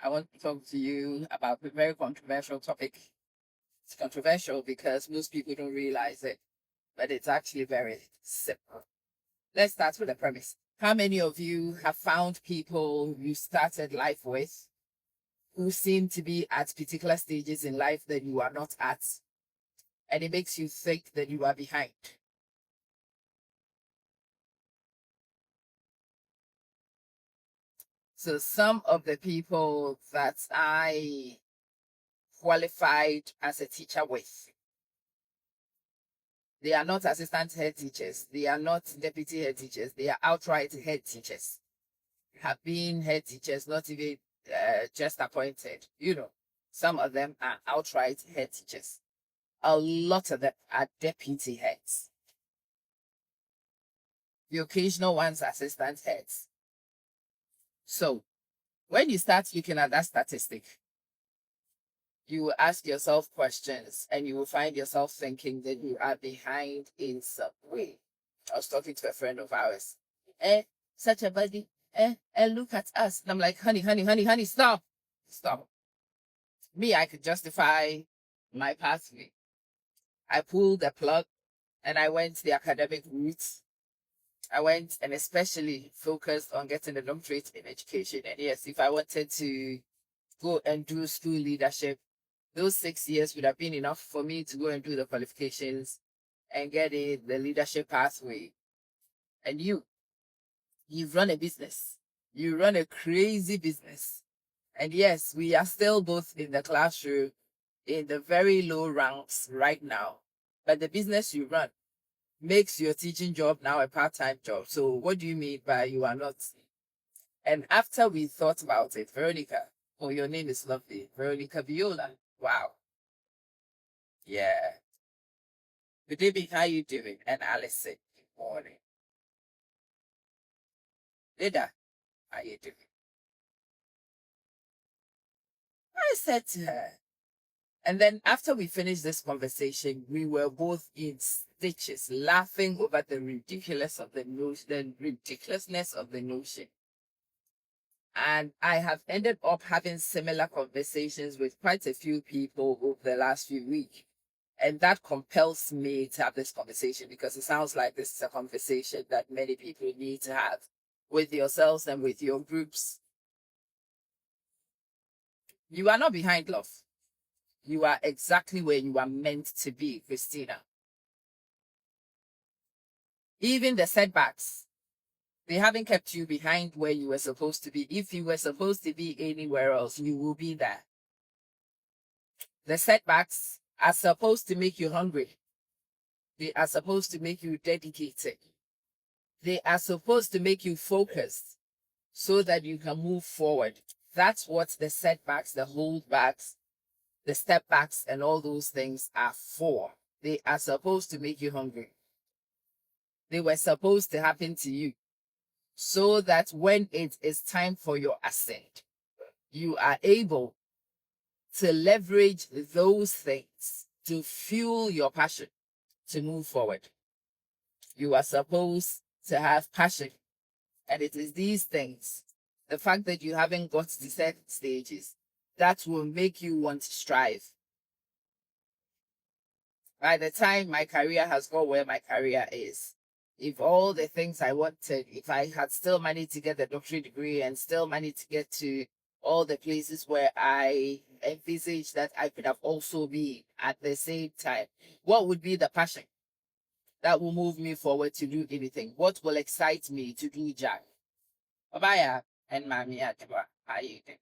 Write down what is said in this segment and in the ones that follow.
I want to talk to you about a very controversial topic. It's controversial because most people don't realize it, but it's actually very simple. Let's start with the premise. How many of you have found people you started life with who seem to be at particular stages in life that you are not at, and it makes you think that you are behind? So some of the people that I qualified as a teacher with, they are not assistant head teachers. They are not deputy head teachers. They are outright head teachers. Have been head teachers, not even just appointed. Some of them are outright head teachers. A lot of them are deputy heads. The occasional ones are assistant heads. So when you start looking at that statistic, you will ask yourself questions and you will find yourself thinking that you are behind in some way. I was talking to a friend of ours. Such a body. Look at us. And I'm like, honey, stop. Stop. Me, I could justify my pathway. I pulled the plug and I went the academic route. I went and especially focused on getting a doctorate in education. And yes, if I wanted to go and do school leadership, those 6 years would have been enough for me to go and do the qualifications and get in the leadership pathway. And you've run a business. You run a crazy business. And yes, we are still both in the classroom in the very low ranks right now. But the business you run makes your teaching job now a part-time job. So what do you mean by you are not? And after we thought about it, Veronica, oh, your name is lovely. Veronica Viola. Wow. Yeah. Good evening. How you doing? And Alison. Good morning. Lida, how you doing? I said to her, and then after we finished this conversation, we were both in stitches, laughing over the ridiculousness of the notion. And I have ended up having similar conversations with quite a few people over the last few weeks. And that compels me to have this conversation because it sounds like this is a conversation that many people need to have with yourselves and with your groups. You are not behind, love. You are exactly where you are meant to be, Christina. Even the setbacks, they haven't kept you behind where you were supposed to be. If you were supposed to be anywhere else, you will be there. The setbacks are supposed to make you hungry. They are supposed to make you dedicated. They are supposed to make you focused so that you can move forward. That's what the setbacks, the holdbacks, the step backs, and all those things are for. They are supposed to make you hungry. They were supposed to happen to you so that when it is time for your ascent, you are able to leverage those things to fuel your passion to move forward. You are supposed to have passion. And it is these things, the fact that you haven't got to certain stages, that will make you want to strive. By the time my career has got where my career is, if all the things I wanted, if I had still managed to get the doctorate degree and still managed to get to all the places where I envisaged that I could have also been at the same time, what would be the passion that will move me forward to do anything? What will excite me to do Jack? Babaya and Mami Adwa, how you doing?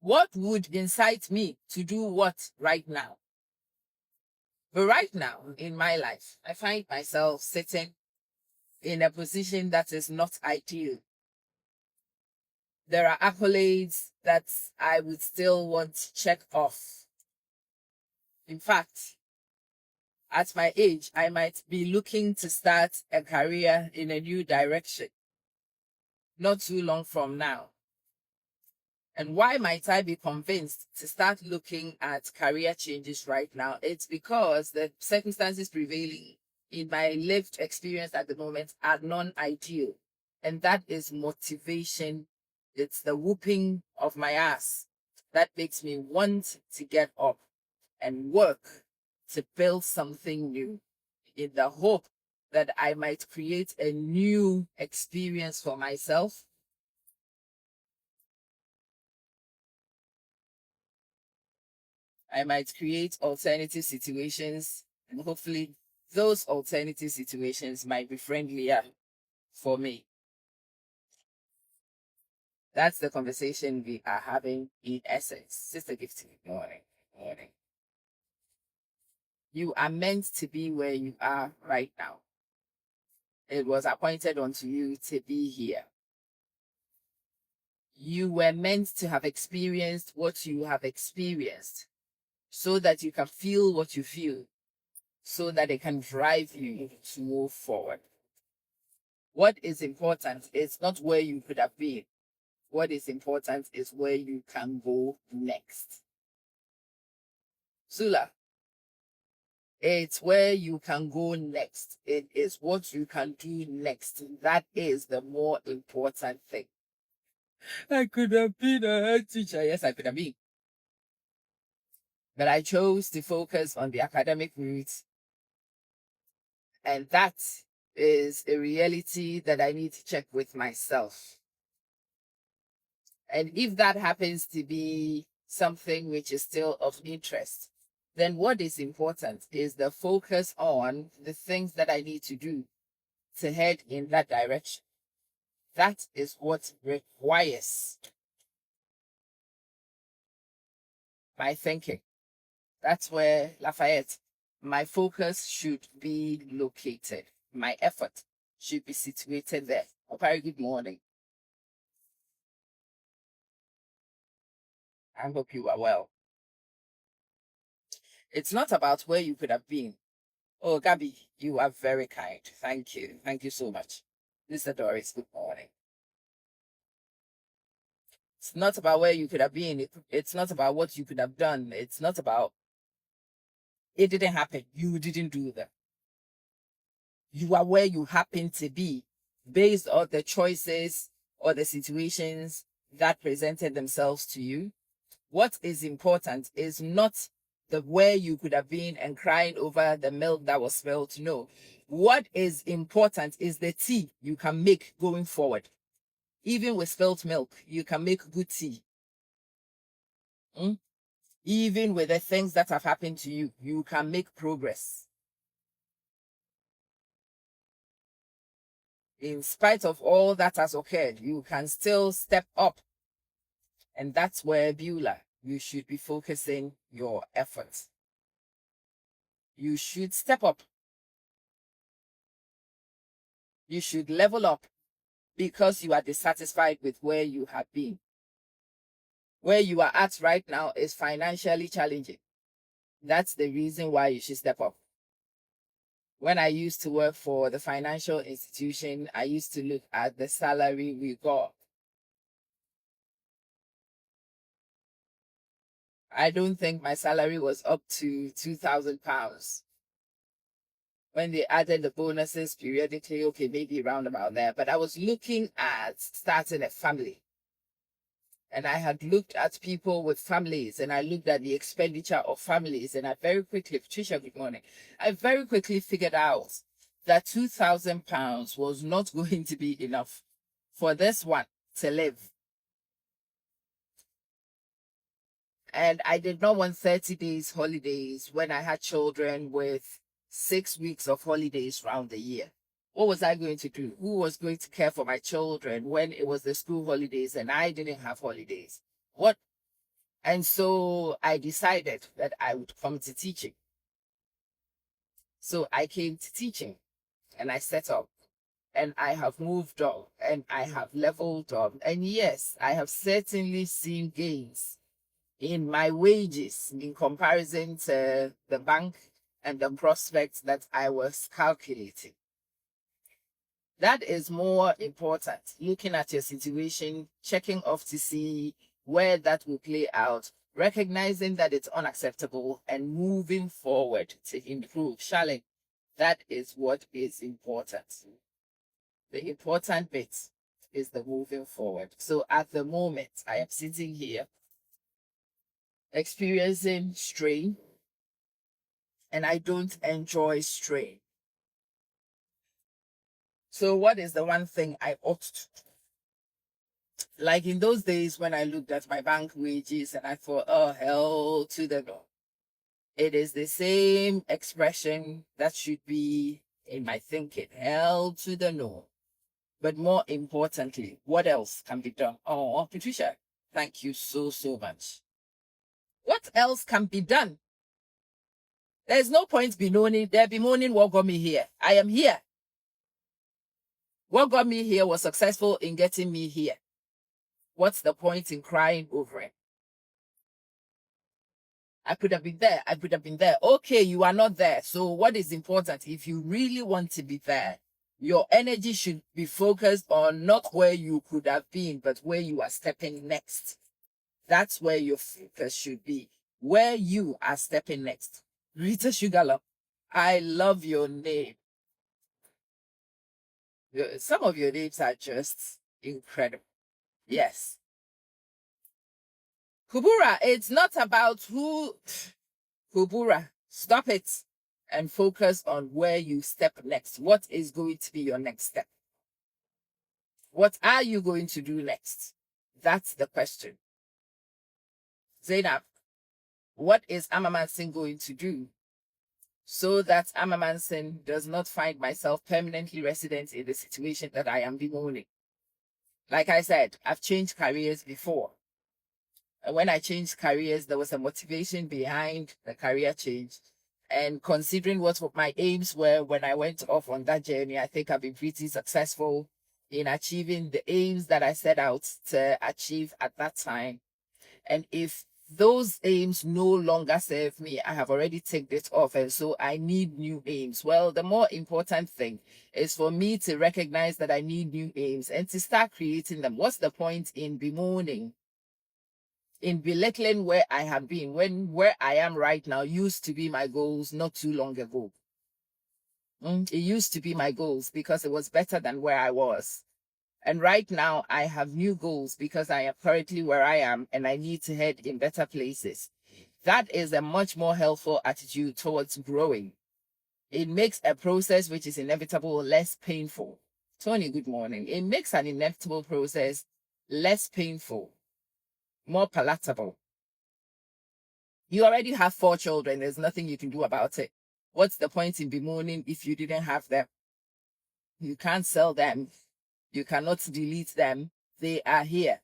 What would incite me to do what right now? But right now in my life, I find myself sitting in a position that is not ideal. There are accolades that I would still want to check off. In fact, at my age, I might be looking to start a career in a new direction not too long from now. And why might I be convinced to start looking at career changes right now? It's because the circumstances prevailing in my lived experience at the moment are non-ideal. And that is motivation It's the whooping of my ass that makes me want to get up and work to build something new in the hope that I might create a new experience for myself. I might create alternative situations, and hopefully those alternative situations might be friendlier for me. That's the conversation we are having in essence. Sister Gifty, good morning. Good morning. You are meant to be where you are right now. It was appointed unto you to be here. You were meant to have experienced what you have experienced so that you can feel what you feel, so that it can drive you to move forward. What is important is not where you could have been. What is important is where you can go next. Sula, it's where you can go next. It is what you can do next. That is the more important thing. I could have been a head teacher. Yes, I could have been. But I chose to focus on the academic route. And that is a reality that I need to check with myself. And if that happens to be something which is still of interest, then what is important is the focus on the things that I need to do to head in that direction. That is what requires my thinking. That's where Lafayette, my focus should be located. My effort should be situated there. Very good morning. I hope you are well. It's not about where you could have been. Oh, Gabby, you are very kind. Thank you. Thank you so much. Mr. Doris, good morning. It's not about where you could have been. It's not about what you could have done. It's not about it didn't happen. You didn't do that. You are where you happen to be based on the choices or the situations that presented themselves to you. What is important is not the where you could have been and crying over the milk that was spilled. No. What is important is the tea you can make going forward. Even with spilled milk, you can make good tea. Even with the things that have happened to you, you can make progress. In spite of all that has occurred, you can still step up. And that's where, Beulah, you should be focusing your efforts. You should step up. You should level up because you are dissatisfied with where you have been. Where you are at right now is financially challenging. That's the reason why you should step up. When I used to work for the financial institution, I used to look at the salary we got. I don't think my salary was up to £2,000. When they added the bonuses periodically, okay, maybe around about there. But I was looking at starting a family. And I had looked at people with families and I looked at the expenditure of families. And I very quickly, Patricia, good morning. I very quickly figured out that £2,000 was not going to be enough for this one to live. And I did not want 30 days holidays when I had children with 6 weeks of holidays round the year. What was I going to do? Who was going to care for my children when it was the school holidays and I didn't have holidays? What? And so I decided that I would come to teaching. So I came to teaching and I set up and I have moved on and I have leveled up. And yes, I have certainly seen gains in my wages in comparison to the bank and the prospects that I was calculating. That is more important. Looking at your situation, checking off to see where that will play out, recognizing that it's unacceptable and moving forward to improve. Charlene, that is what is important. The important bit is the moving forward. So at the moment, I am sitting here experiencing strain, and I don't enjoy strain. So what is the one thing I ought to do? Like in those days when I looked at my bank wages and I thought, oh, hell to the no. It is the same expression that should be in my thinking, hell to the no. But more importantly, what else can be done? Oh, Patricia, thank you so, so much. What else can be done? There's no point bemoaning. They're bemoaning what got me here. I am here. What got me here was successful in getting me here. What's the point in crying over it? I could have been there. I could have been there. Okay, you are not there. So what is important? If you really want to be there, your energy should be focused on not where you could have been, but where you are stepping next. That's where your focus should be. Where you are stepping next. Rita Sugarlove, I love your name. Some of your names are just incredible. Yes. Kubura, it's not about who. Kubura, stop it and focus on where you step next. What is going to be your next step? What are you going to do next? That's the question. Zainab, what is Manson going to do so that Manson does not find myself permanently resident in the situation that I am bemoaning? Like I said, I've changed careers before. And when I changed careers, there was a motivation behind the career change. And considering what my aims were when I went off on that journey, I think I've been pretty successful in achieving the aims that I set out to achieve at that time. And if those aims no longer serve me, I have already taken it off. And so I need new aims. Well, the more important thing is for me to recognize that I need new aims and to start creating them. What's the point in bemoaning, in belittling where I have been, when where I am right now used to be my goals not too long ago? It used to be my goals because it was better than where I was. And right now I have new goals because I am currently where I am and I need to head in better places. That is a much more helpful attitude towards growing. It makes a process which is inevitable less painful. Tony, good morning. It makes an inevitable process less painful, more palatable. You already have 4 children. There's nothing you can do about it. What's the point in bemoaning if you didn't have them? You can't sell them. You cannot delete them. They are here.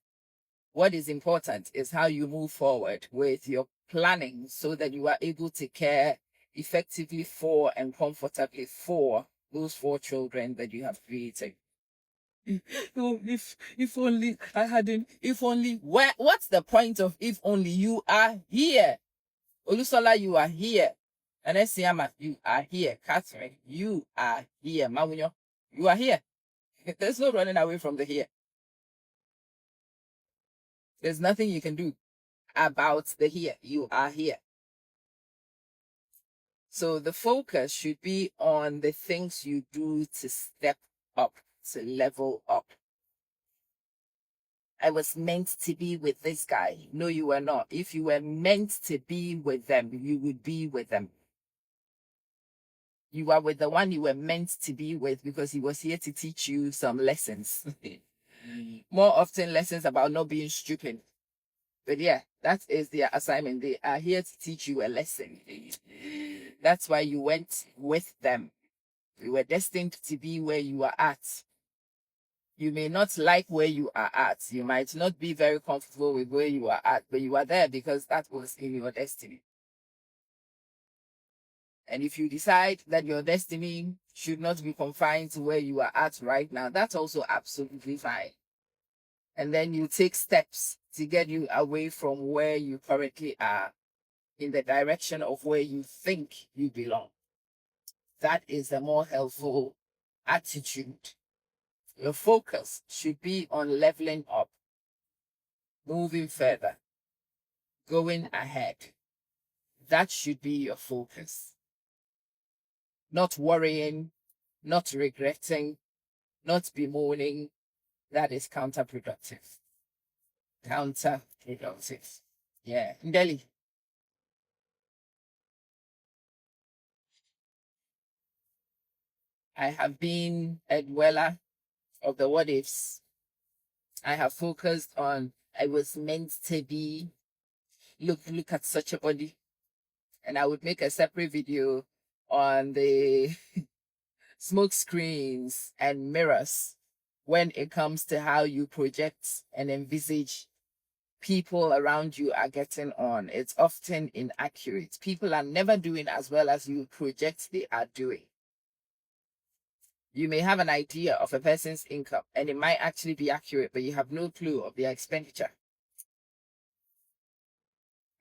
What is important is how you move forward with your planning so that you are able to care effectively for and comfortably for those 4 children that you have created. Oh, if only I hadn't, if only, what's the point of if only? You are here. Olusola, you are here. And Esiama, you are here. Catherine, you are here. Mawunyo, you are here. There's no running away from the here. There's nothing you can do about the here. You are here. So the focus should be on the things you do to step up, to level up. I was meant to be with this guy. No, you were not. If you were meant to be with them, you would be with them. You are with the one you were meant to be with because he was here to teach you some lessons. More often lessons about not being stupid. But yeah, that is their assignment. They are here to teach you a lesson. That's why you went with them. You were destined to be where you are at. You may not like where you are at. You might not be very comfortable with where you are at, but you are there because that was in your destiny. And if you decide that your destiny should not be confined to where you are at right now, that's also absolutely fine. And then you take steps to get you away from where you currently are in the direction of where you think you belong. That is a more helpful attitude. Your focus should be on leveling up, moving further, going ahead. That should be your focus. Not worrying, not regretting, not bemoaning, that is counterproductive. Counterproductive. Yeah. Ndeli. I have been a dweller of the what ifs. I have focused on I was meant to be. Look at such a body. And I would make a separate video on the smoke screens and mirrors when it comes to how you project and envisage people around you are getting on. It's often inaccurate. People are never doing as well as you project they are doing. You may have an idea of a person's income and it might actually be accurate, but you have no clue of their expenditure.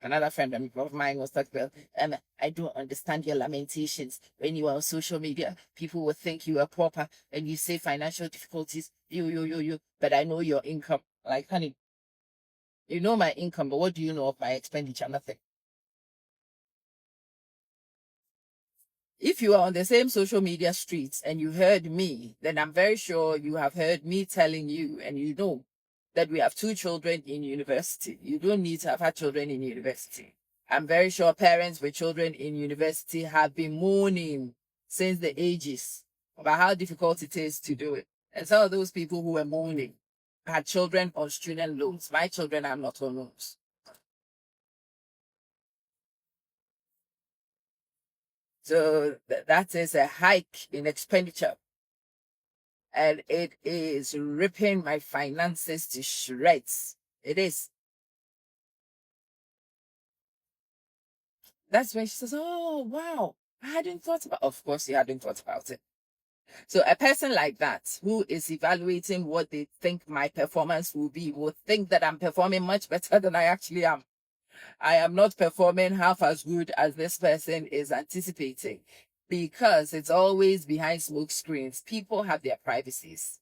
Another friend of mine was talking about, I don't understand your lamentations. When you are on social media, people will think you are pauper and you say financial difficulties, you. But I know your income. Like, honey, you know my income, but what do you know of my expenditure? Nothing. If you are on the same social media streets and you heard me, then I'm very sure you have heard me telling you, and you know that we have 2 children in university. You don't need to have had children in university. I'm very sure parents with children in university have been moaning since the ages about how difficult it is to do it. And some of those people who were moaning had children on student loans. My children are not on loans. So that is a hike in expenditure. And it is ripping my finances to shreds. It is. That's when she says, oh, wow, I hadn't thought about. Of course, you hadn't thought about it. So a person like that who is evaluating what they think my performance will be will think that I'm performing much better than I actually am. I am not performing half as good as this person is anticipating because it's always behind smoke screens. People have their privacies.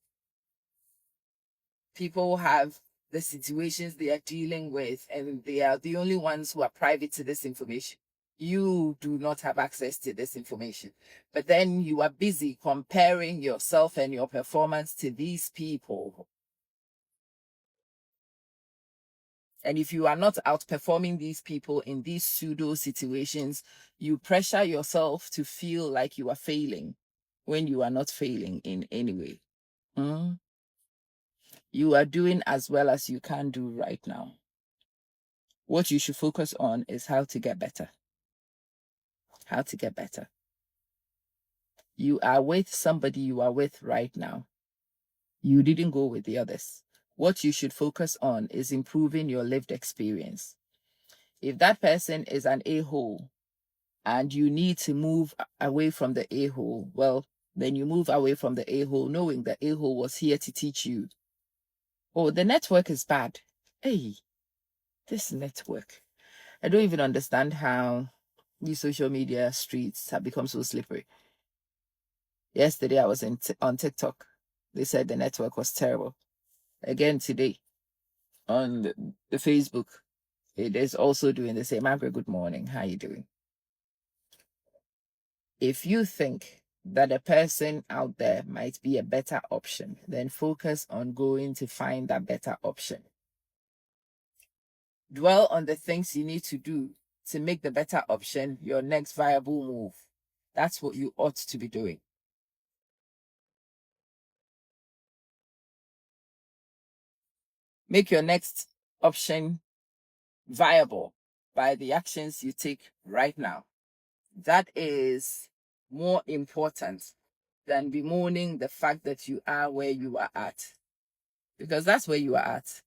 People have the situations they are dealing with, and they are the only ones who are private to this information. You do not have access to this information. But then you are busy comparing yourself and your performance to these people. And if you are not outperforming these people in these pseudo situations, you pressure yourself to feel like you are failing when you are not failing in any way. Mm? You are doing as well as you can do right now. What you should focus on is how to get better. How to get better. You are with somebody you are with right now. You didn't go with the others. What you should focus on is improving your lived experience. If that person is an a-hole and you need to move away from the a-hole, well, then you move away from the a-hole knowing the a-hole was here to teach you. Oh, the network is bad. Hey, this network. I don't even understand how these social media streets have become so slippery. Yesterday I was on TikTok. They said the network was terrible. Again today on the Facebook, it is also doing the same. Margaret, good morning. How are you doing? If you think that a person out there might be a better option, then focus on going to find that better option. Dwell on the things you need to do to make the better option your next viable move. That's what you ought to be doing. Make your next option viable by the actions you take right now. That is more important than bemoaning the fact that you are where you are at. Because that's where you are at.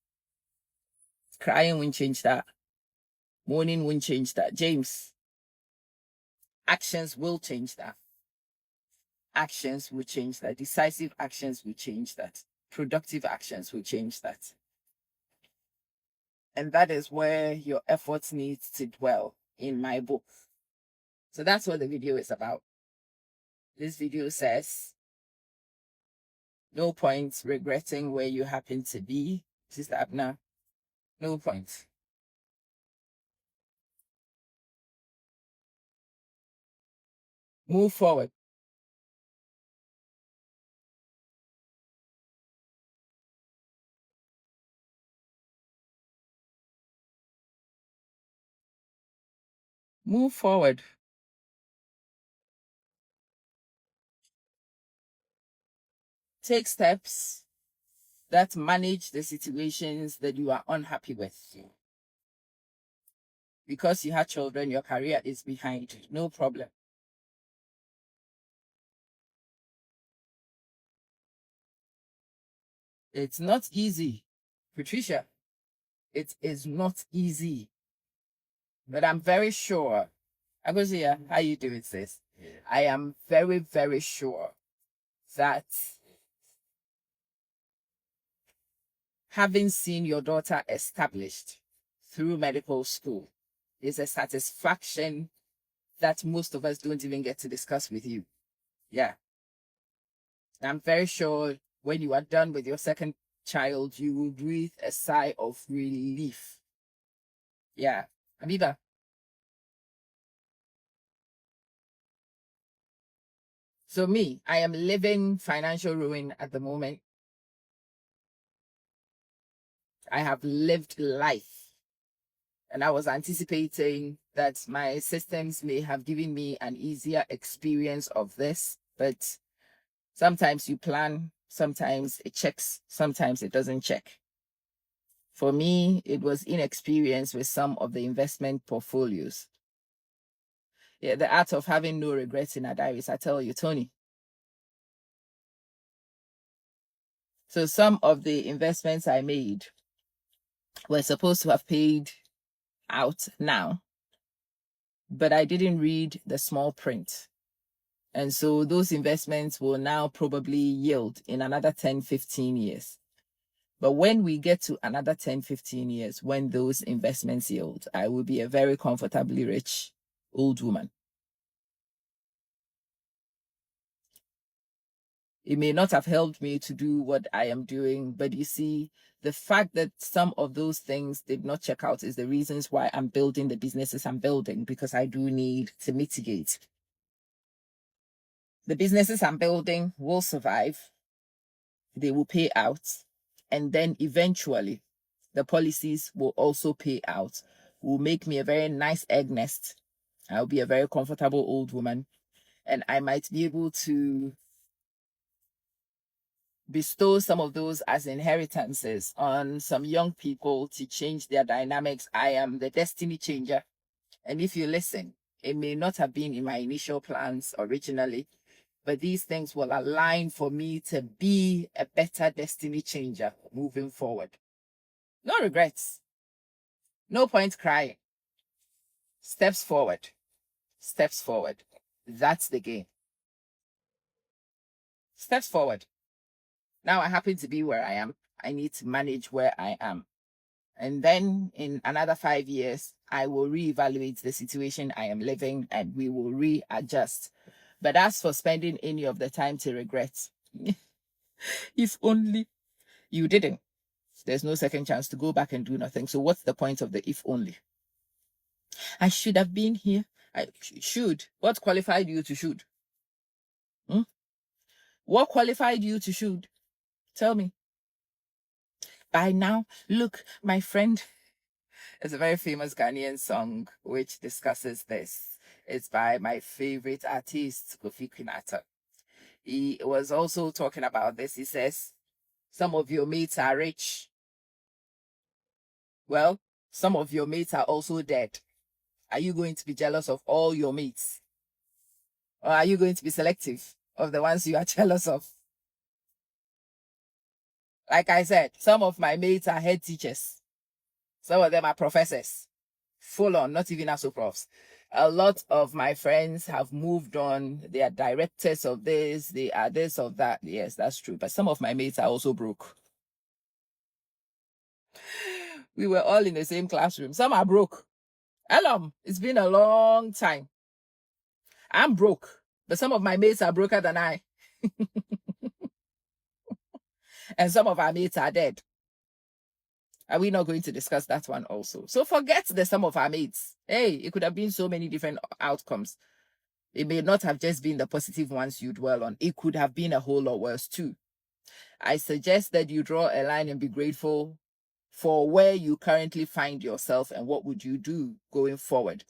Crying won't change that. Mourning won't change that. James, actions will change that. Actions will change that. Decisive actions will change that. Productive actions will change that. And that is where your efforts need to dwell in my book. So that's what the video is about. This video says, no point regretting where you happen to be, Sister Abna. No point. Move forward. Move forward. Take steps that manage the situations that you are unhappy with. Because you had children, your career is behind. No problem. It's not easy, Patricia. It is not easy. But I'm very sure. Agosia, how you doing, sis? Yeah. I am very, very sure that having seen your daughter established through medical school is a satisfaction that most of us don't even get to discuss with you. Yeah. I'm very sure when you are done with your second child, you will breathe a sigh of relief. Yeah. Abiba. So me, I am living financial ruin at the moment. I have lived life. And I was anticipating that my systems may have given me an easier experience of this, but sometimes you plan, sometimes it checks, sometimes it doesn't check. For me, it was inexperience with some of the investment portfolios. Yeah, the art of having no regrets in our diaries, I tell you, Tony. So some of the investments I made were supposed to have paid out now, but I didn't read the small print. And so those investments will now probably yield in another 10, 15 years. But when we get to another 10, 15 years, when those investments yield, I will be a very comfortably rich old woman. It may not have helped me to do what I am doing, but you see, the fact that some of those things did not check out is the reasons why I'm building the businesses I'm building, because I do need to mitigate. The businesses I'm building will survive, they will pay out, and then eventually the policies will also pay out, will make me a very nice egg nest. I'll be a very comfortable old woman, and I might be able to bestow some of those as inheritances on some young people to change their dynamics. I am the destiny changer. And if you listen, it may not have been in my initial plans originally, but these things will align for me to be a better destiny changer moving forward. No regrets. No point crying. Steps forward. Steps forward. That's the game. Steps forward. Now I happen to be where I am. I need to manage where I am. And then in another 5 years, I will reevaluate the situation I am living and we will readjust. But as for spending any of the time to regret, if only you didn't, there's no second chance to go back and do nothing. So what's the point of the if only? I should have been here. I should. What qualified you to should? Hmm? What qualified you to should? Tell me. By now, look, my friend, it's a very famous Ghanaian song which discusses this. It's by my favorite artist, Kofi Kinata. He was also talking about this. He says, some of your mates are rich. Well, some of your mates are also dead. Are you going to be jealous of all your mates? Or are you going to be selective of the ones you are jealous of? Like I said, some of my mates are head teachers. Some of them are professors. Full on, not even ASO profs. A lot of my friends have moved on. They are directors of this, they are this of that. Yes, that's true. But some of my mates are also broke. We were all in the same classroom. Some are broke. Alum, it's been a long time. I'm broke, but some of my mates are broker than I. And some of our mates are dead. Are we not going to discuss that one also? So forget the sum of our mates. Hey, it could have been so many different outcomes. It may not have just been the positive ones you dwell on. It could have been a whole lot worse too. I suggest that you draw a line and be grateful for where you currently find yourself and what would you do going forward.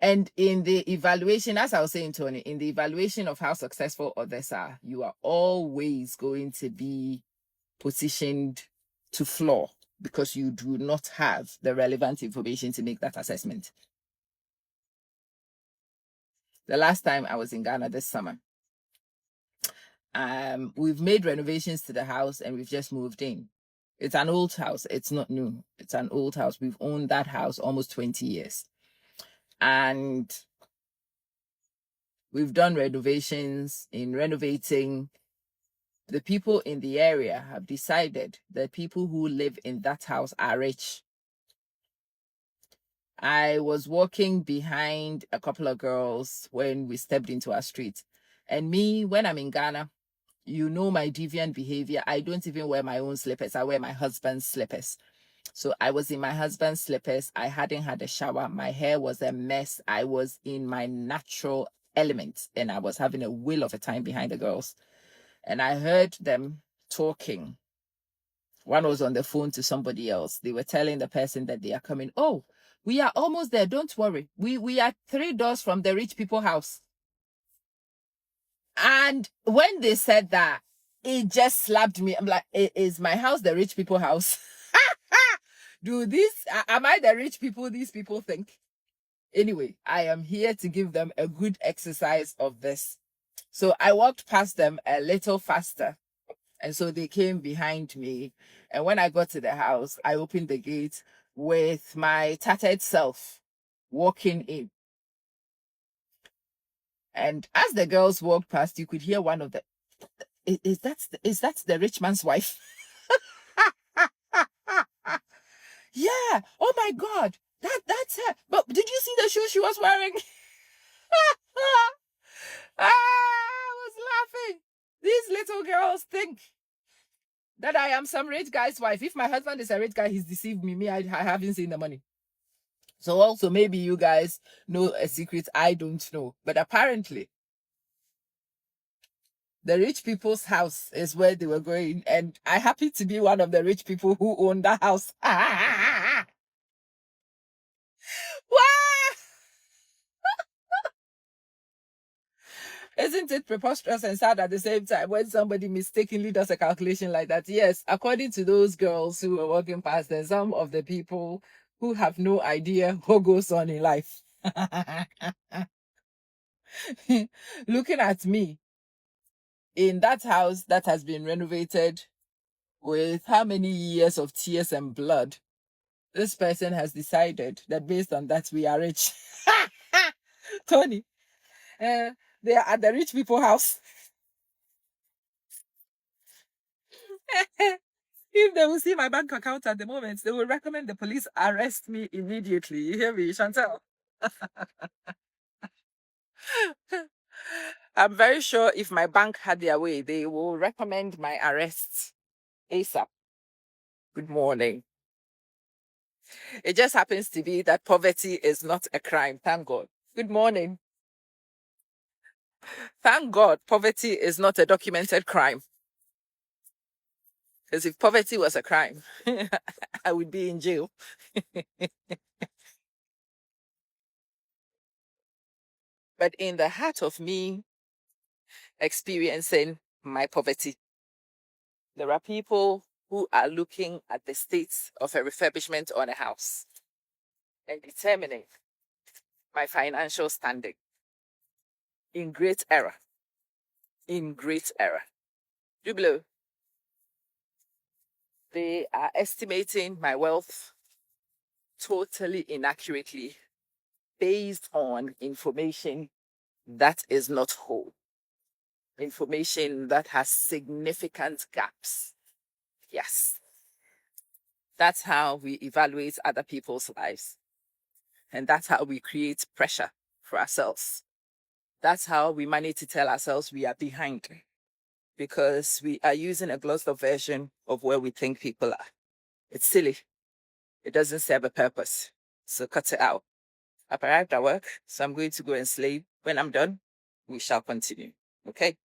And in the evaluation, as I was saying, Tony, in the evaluation of how successful others are, you are always going to be positioned to flaw because you do not have the relevant information to make that assessment. The last time I was in Ghana this summer, we've made renovations to the house and we've just moved in. It's an old house. It's not new. It's an old house. We've owned that house almost 20 years. And we've done renovations. In renovating, the people in the area have decided that people who live in that house are rich. I was walking behind a couple of girls when we stepped into our street. And me, when I'm in Ghana, you know my deviant behavior. I don't even wear my own slippers. I wear my husband's slippers. So I was in my husband's slippers. I hadn't had a shower. My hair was a mess. I was in my natural element and I was having a whale of a time behind the girls. And I heard them talking. One was on the phone to somebody else. They were telling the person that they are coming. Oh, we are almost there. Don't worry. We are 3 doors from the rich people house. And when they said that, it just slapped me. I'm like, is my house the rich people house? Am I the rich people these people think? Anyway, I am here to give them a good exercise of this. So I walked past them a little faster. And so they came behind me. And when I got to the house, I opened the gate with my tattered self walking in. And as the girls walked past, you could hear one of the, is that the rich man's wife? Yeah. Oh my God. That's her. But did you see the shoes she was wearing? I was laughing. These little girls think that I am some rich guy's wife. If my husband is a rich guy, he's deceived me. I haven't seen the money. So also maybe you guys know a secret I don't know. But apparently, the rich people's house is where they were going. And I happen to be one of the rich people who own that house. Isn't it preposterous and sad at the same time when somebody mistakenly does a calculation like that? Yes, according to those girls who were walking past, there's some of the people who have no idea what goes on in life. Looking at me in that house that has been renovated with how many years of tears and blood, this person has decided that based on that, we are rich. Tony, they are at the rich people house. If they will see my bank account at the moment, they will recommend the police arrest me immediately. You hear me, Chantal? I'm very sure if my bank had their way, they will recommend my arrest ASAP. Good morning. It just happens to be that poverty is not a crime. Thank God. Good morning. Thank God poverty is not a documented crime. Because if poverty was a crime, I would be in jail. But in the heart of me experiencing my poverty, there are people who are looking at the state of a refurbishment on a house and determining my financial standing in great error. In great error. Dublo. They are estimating my wealth totally inaccurately based on information that is not whole. Information that has significant gaps. Yes. That's how we evaluate other people's lives. And that's how we create pressure for ourselves. That's how we manage to tell ourselves we are behind. Because we are using a glossed up version of where we think people are. It's silly. It doesn't serve a purpose. So cut it out. I've arrived at work, so I'm going to go and sleep. When I'm done, we shall continue. Okay?